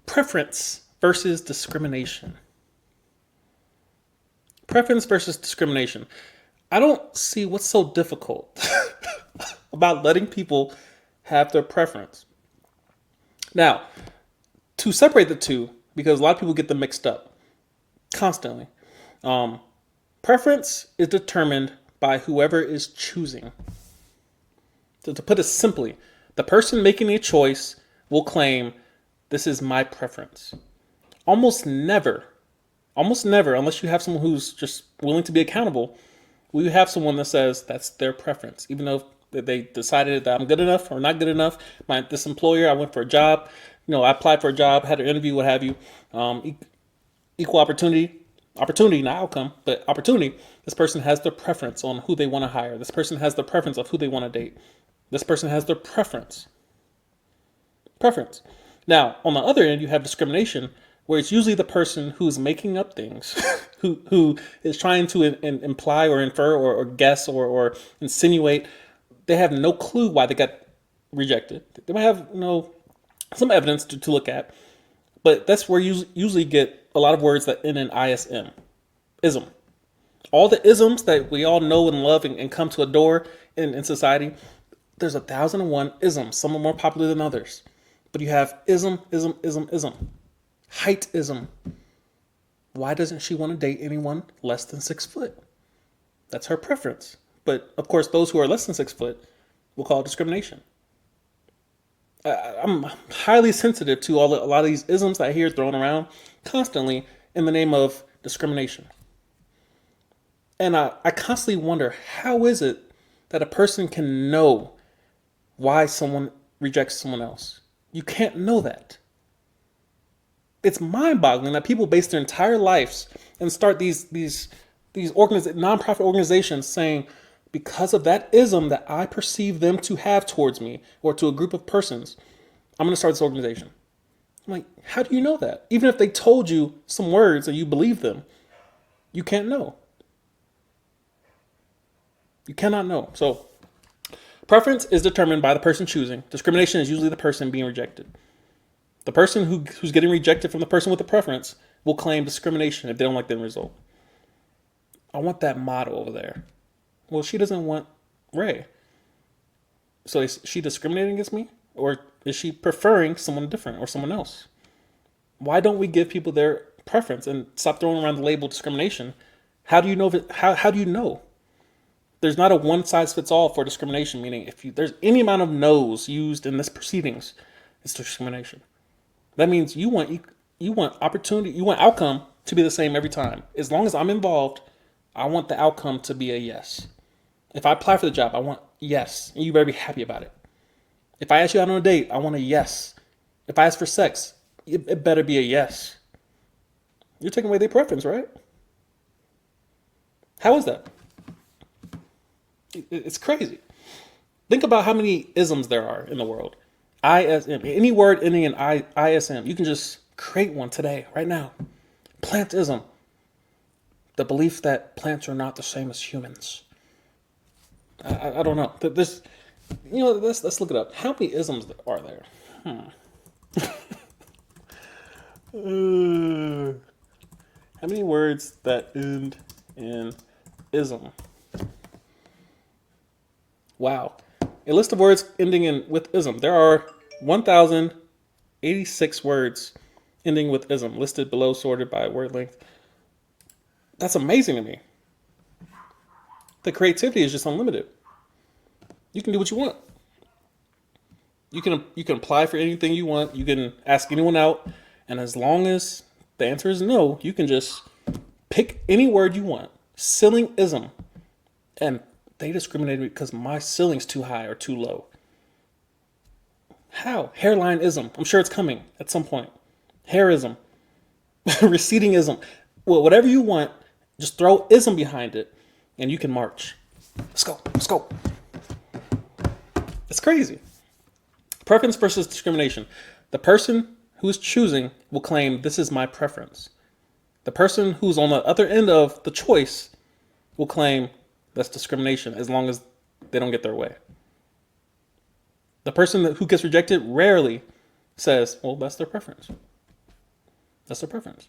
Preference versus discrimination. Preference versus discrimination. I don't see what's so difficult about letting people have their preference. Now, to separate the two, because a lot of people get them mixed up constantly. Preference is determined by whoever is choosing. So to put it simply, the person making a choice will claim, this is my preference. Almost never, unless you have someone who's just willing to be accountable, will you have someone that says that's their preference, even though they decided that I'm good enough or not good enough. This employer, I went for a job, I applied for a job, had an interview, what have you. Equal opportunity, not outcome, but opportunity. This person has their preference on who they want to hire. This person has the preference of who they want to date. This person has their preference. Now, on the other end, you have discrimination, where it's usually the person who's making up things, who is trying to imply or infer or guess or insinuate. They have no clue why they got rejected. They might have some evidence to look at, but that's where you usually get a lot of words that end in ism. Ism. All the isms that we all know and love and come to adore in society, there's 1,001 isms. Some are more popular than others. But you have ism. Heightism. Why doesn't she want to date anyone less than 6 foot? That's her preference. But of course, those who are less than 6 foot will call it discrimination. I'm highly sensitive to a lot of these isms that I hear thrown around constantly in the name of discrimination. And I constantly wonder, how is it that a person can know why someone rejects someone else? You can't know that. It's mind-boggling that people base their entire lives and start these nonprofit organizations saying, because of that ism that I perceive them to have towards me or to a group of persons, I'm going to start this organization. I'm like, how do you know that? Even if they told you some words and you believe them, you can't know. You cannot know. So preference is determined by the person choosing. Discrimination is usually the person being rejected. The person who's getting rejected from the person with the preference will claim discrimination if they don't like the end result. I want that model over there. Well, she doesn't want Ray. So is she discriminating against me? Or is she preferring someone different or someone else? Why don't we give people their preference and stop throwing around the label discrimination? How do you know how do you know? There's not a one size fits all for discrimination, meaning if there's any amount of no's used in this proceedings, it's discrimination. That means you want opportunity, you want outcome to be the same every time. As long as I'm involved, I want the outcome to be a yes. If I apply for the job, I want yes, and you better be happy about it. If I ask you out on a date, I want a yes. If I ask for sex, it better be a yes. You're taking away their preference, right? How is that? It's crazy. Think about how many isms there are in the world. ISM, any word ending in ISM, you can just create one today, right now. Plantism, the belief that plants are not the same as humans. I don't know. Let's look it up. How many isms are there? How many words that end in ism? Wow. A list of words ending with ism. There are 1,086 words ending with ism, listed below, sorted by word length. That's amazing to me. The creativity is just unlimited. You can do what you want. You can apply for anything you want. You can ask anyone out. And as long as the answer is no, you can just pick any word you want. Ceiling ism. And they discriminate me because my ceiling's too high or too low. How? Hairline-ism. I'm sure it's coming at some point. Hairism. Receding-ism. Well, whatever you want, just throw ism behind it and you can march. Let's go. It's crazy. Preference versus discrimination. The person who is choosing will claim, this is my preference. The person who's on the other end of the choice will claim, that's discrimination, as long as they don't get their way. The person who gets rejected rarely says, well, that's their preference. That's their preference.